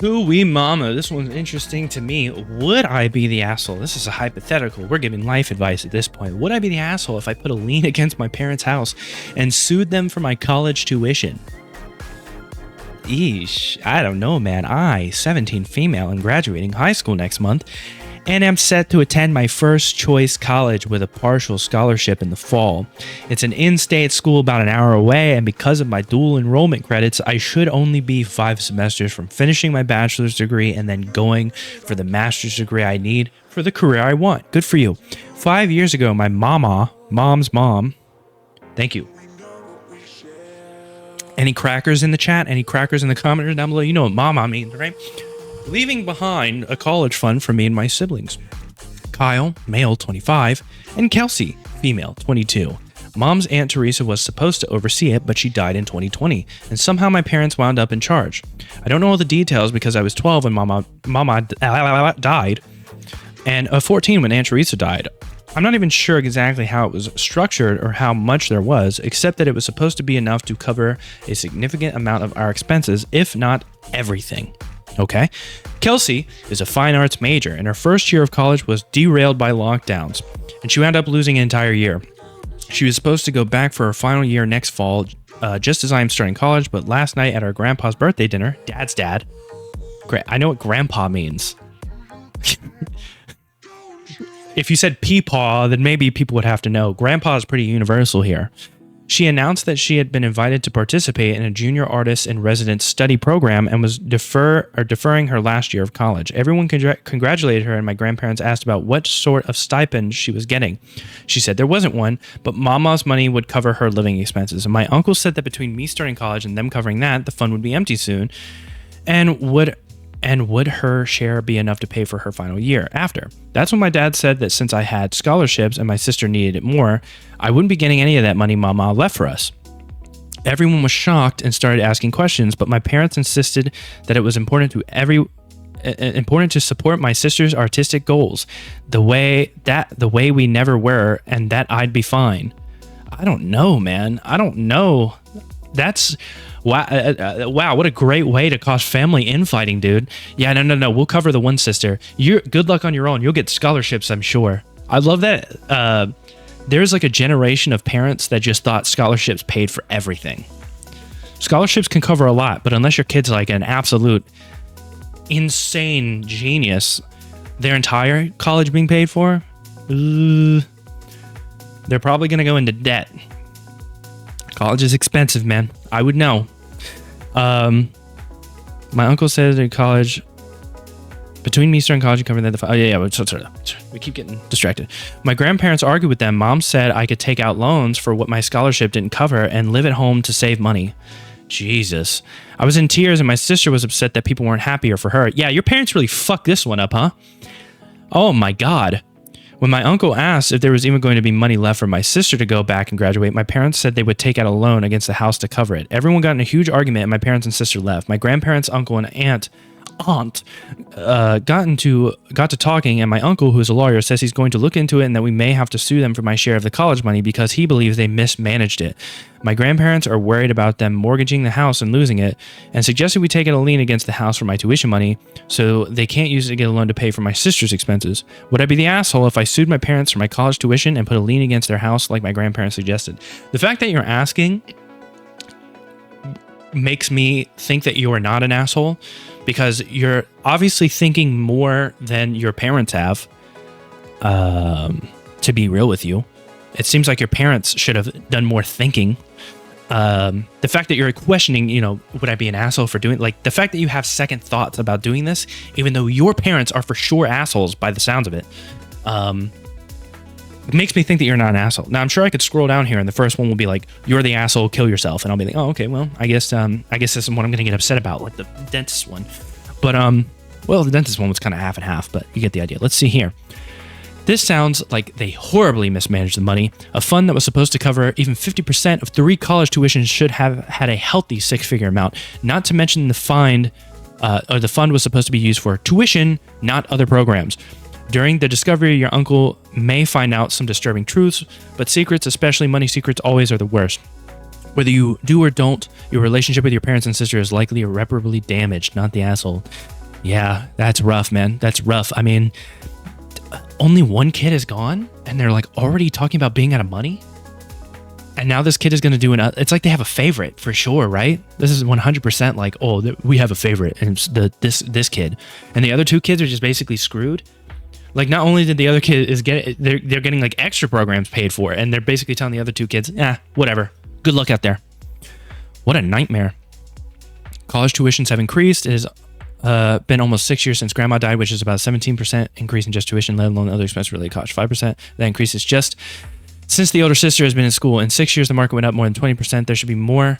Ooh-wee mama, this one's interesting to me. Would I be the asshole? This is a hypothetical. We're giving life advice at this point. Would I be the asshole if I put a lien against my parents' house and sued them for my college tuition? Eesh, I don't know, man. I, 17 female and graduating high school next month, and am set to attend my first choice college with a partial scholarship in the fall. It's an in-state school about an hour away, and because of my dual enrollment credits, I should only be 5 semesters from finishing my bachelor's degree and then going for the master's degree I need for the career I want. Good for you. 5 years ago, my mom's mom, thank you. Any crackers in the chat? Any crackers in the commenters down below? You know what mama means, right? Leaving behind a college fund for me and my siblings. Kyle, male, 25, and Kelsey, female, 22. Mom's Aunt Teresa was supposed to oversee it, but she died in 2020, and somehow my parents wound up in charge. I don't know all the details because I was 12 when Mama died, and 14 when Aunt Teresa died. I'm not even sure exactly how it was structured or how much there was, except that it was supposed to be enough to cover a significant amount of our expenses, if not everything. Okay. Kelsey is a fine arts major, and her first year of college was derailed by lockdowns, and she wound up losing an entire year. She was supposed to go back for her final year next fall, just as I am starting college, but last night at our grandpa's birthday dinner, Dad's dad, I know what grandpa means. If you said peepaw, then maybe people would have to know. Grandpa is pretty universal here. She announced that she had been invited to participate in a junior artist in residence study program and was deferring her last year of college. Everyone congratulated her, and my grandparents asked about what sort of stipend she was getting. She said there wasn't one, but Mama's money would cover her living expenses. And my uncle said that between me starting college and them covering that, the fund would be empty soon. And would her share be enough to pay for her final year after? That's when my dad said that since I had scholarships and my sister needed it more, I wouldn't be getting any of that money Mama left for us. Everyone was shocked and started asking questions, but my parents insisted that it was important to support my sister's artistic goals, the way we never were, and that I'd be fine. I don't know, man. I don't know. That's wow, what a great way to cause family infighting, dude. Yeah, no. We'll cover the one sister. Good luck on your own. You'll get scholarships, I'm sure. I love that there's like a generation of parents that just thought scholarships paid for everything. Scholarships can cover a lot, but unless your kid's like an absolute insane genius, their entire college being paid for, they're probably going to go into debt. College is expensive, man. I would know. My uncle said in college, between me starting college and covering that, we keep getting distracted. My grandparents argued with them. Mom said I could take out loans for what my scholarship didn't cover and live at home to save money. Jesus. I was in tears, and my sister was upset that people weren't happier for her. Yeah, your parents really fucked this one up, huh? Oh my God. When my uncle asked if there was even going to be money left for my sister to go back and graduate, my parents said they would take out a loan against the house to cover it. Everyone got in a huge argument, and my parents and sister left. My grandparents, uncle, and aunt got to talking, and my uncle, who's a lawyer, says he's going to look into it and that we may have to sue them for my share of the college money because he believes they mismanaged it. My grandparents are worried about them mortgaging the house and losing it, and suggested we take out a lien against the house for my tuition money so they can't use it to get a loan to pay for my sister's expenses. Would I be the asshole if I sued my parents for my college tuition and put a lien against their house like my grandparents suggested? The fact that you're asking makes me think that you are not an asshole, because you're obviously thinking more than your parents have, to be real with you. It seems like your parents should have done more thinking. The fact that you're questioning, would I be an asshole for doing, like, the fact that you have second thoughts about doing this, even though your parents are for sure assholes by the sounds of it, it makes me think that you're not an asshole. Now, I'm sure I could scroll down here, and the first one will be like, "You're the asshole, kill yourself," and I'll be like, "Oh, okay, well, I guess this is what I'm gonna get upset about," like the dentist one. But well, the dentist one was kind of half and half, but you get the idea. Let's see here. This sounds like they horribly mismanaged the money. A fund that was supposed to cover even 50% of 3 college tuitions should have had a healthy 6-figure amount. Not to mention the fund was supposed to be used for tuition, not other programs. During the discovery, your uncle may find out some disturbing truths, but secrets, especially money secrets, always are the worst. Whether you do or don't, your relationship with your parents and sister is likely irreparably damaged, not the asshole. Yeah, that's rough, man. That's rough. I mean, only one kid is gone and they're like already talking about being out of money. And now this kid is going to do it's like they have a favorite for sure, right? This is 100% like, oh, we have a favorite, and it's this kid, and the other two kids are just basically screwed. Like, not only did the other kid they're getting like extra programs paid for, and they're basically telling the other two kids, whatever, good luck out there. What a nightmare. College tuitions have increased. It has been almost 6 years since grandma died, which is about 17% increase in just tuition, let alone other expenses related costs, 5%. That increase is just since the older sister has been in school. In 6 years, the market went up more than 20%. There should be more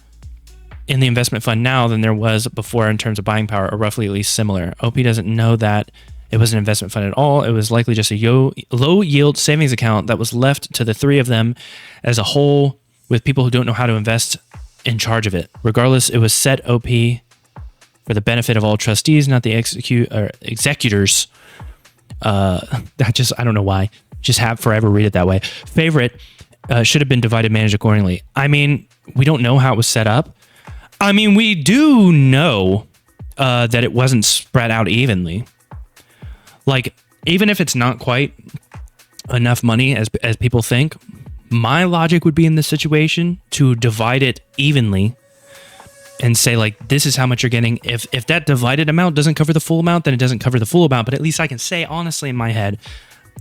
in the investment fund now than there was before in terms of buying power, or roughly at least similar. OP doesn't know that it was an investment fund at all. It was likely just a low yield savings account that was left to the three of them as a whole, with people who don't know how to invest in charge of it. Regardless, it was set OP for the benefit of all trustees, not the executors. I don't know why. Just have forever read it that way. Favorite should have been divided, managed accordingly. I mean, we don't know how it was set up. I mean, we do know that it wasn't spread out evenly. Like, even if it's not quite enough money as people think, my logic would be in this situation to divide it evenly and say, like, this is how much you're getting. If that divided amount doesn't cover the full amount, then it doesn't cover the full amount. But at least I can say honestly in my head,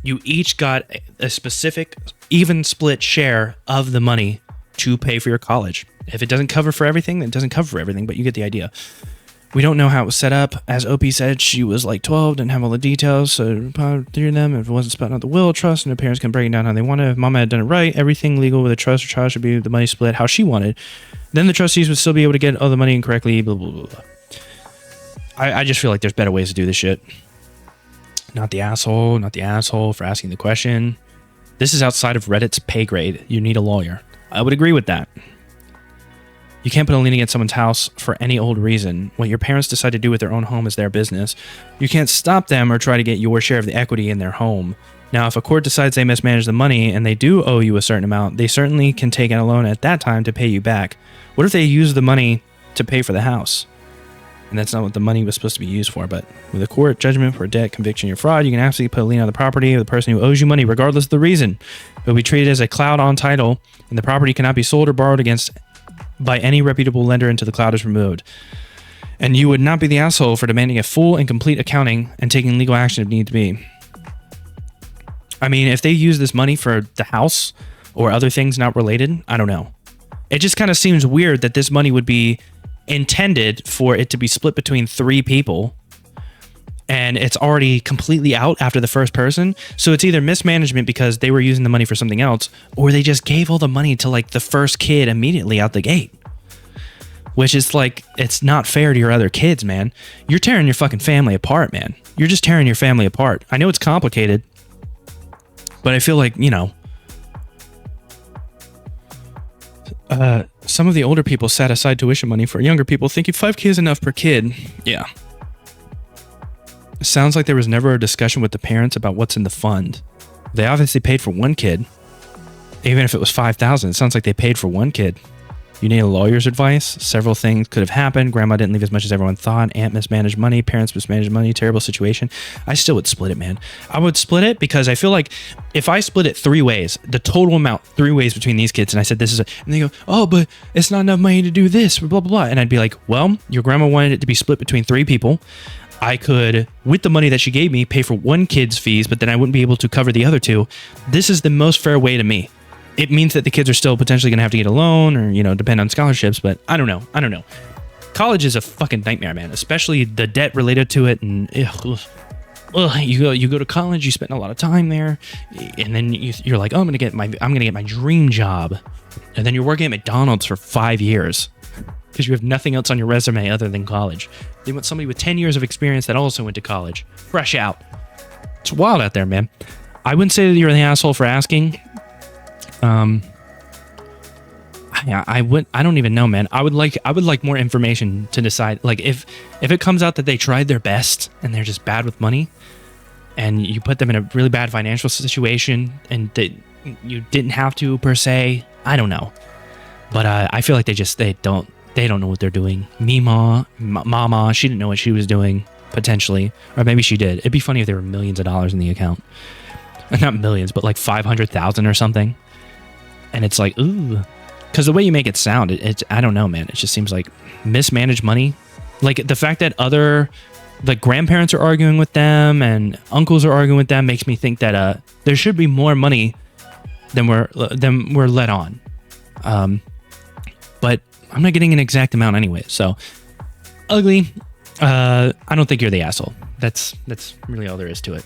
you each got a specific even split share of the money to pay for your college. If it doesn't cover for everything, then it doesn't cover for everything, but you get the idea. We don't know how it was set up. As OP said, she was like 12, didn't have all the details, so three of them, if it wasn't spelled out the will, trust, and the parents can break it down how they wanted. If mama had done it right, everything legal with a trust or child should be the money split how she wanted. Then the trustees would still be able to get all the money incorrectly, blah, blah, blah, blah. I just feel like there's better ways to do this shit. Not the asshole for asking the question. This is outside of Reddit's pay grade. You need a lawyer. I would agree with that. You can't put a lien against someone's house for any old reason. What your parents decide to do with their own home is their business. You can't stop them or try to get your share of the equity in their home. Now, if a court decides they mismanage the money and they do owe you a certain amount, they certainly can take out a loan at that time to pay you back. What if they use the money to pay for the house? And that's not what the money was supposed to be used for. But with a court judgment for debt, conviction, or fraud, you can absolutely put a lien on the property of the person who owes you money, regardless of the reason. It will be treated as a cloud on title, and the property cannot be sold or borrowed against by any reputable lender until the cloud is removed. And you would not be the asshole for demanding a full and complete accounting and taking legal action if need to be. I mean, if they use this money for the house or other things not related, I don't know. It just kind of seems weird that this money would be intended for it to be split between three people, and it's already completely out after the first person. So it's either mismanagement because they were using the money for something else, or they just gave all the money to like the first kid immediately out the gate. Which is like, it's not fair to your other kids, man. You're tearing your fucking family apart, man. You're just tearing your family apart. I know it's complicated, but I feel like, you know, some of the older people set aside tuition money for younger people, thinking 5K is enough per kid. Yeah. It sounds like there was never a discussion with the parents about what's in the fund. They obviously paid for one kid. Even if it was $5,000, it sounds like they paid for one kid. You need a lawyer's advice. Several things could have happened. Grandma didn't leave as much as everyone thought. Aunt mismanaged money. Parents mismanaged money. Terrible situation. I still would split it, man. I would split it because I feel like if I split it three ways, the total amount, three ways between these kids, and I said this is and they go, oh, but it's not enough money to do this, blah, blah, blah. And I'd be like, well, your grandma wanted it to be split between three people. I could, with the money that she gave me, pay for one kid's fees, but then I wouldn't be able to cover the other two. This is the most fair way to me. It means that the kids are still potentially going to have to get a loan or, you know, depend on scholarships, but I don't know. College is a fucking nightmare, man, especially the debt related to it. And you go to college, you spend a lot of time there, and then you're like, oh, I'm going to get my dream job. And then you're working at McDonald's for 5 years because you have nothing else on your resume other than college. They want somebody with 10 years of experience that also went to college, fresh out. It's wild out there, man. I wouldn't say that you're the asshole for asking. I don't even know, man. I would like more information to decide. Like if it comes out that they tried their best and they're just bad with money, and you put them in a really bad financial situation and that you didn't have to per se, I don't know. But I feel like they don't know what they're doing. Mama, she didn't know what she was doing. potentially, or maybe she did. It'd be funny if there were millions of dollars in the account. Not millions, but like 500,000 or something. And it's like, ooh, because the way you make it sound, it's I don't know, man. It just seems like mismanaged money. Like the fact that other like grandparents are arguing with them and uncles are arguing with them makes me think that there should be more money than we're let on. But I'm not getting an exact amount anyway. So ugly. I don't think you're the asshole. That's really all there is to it.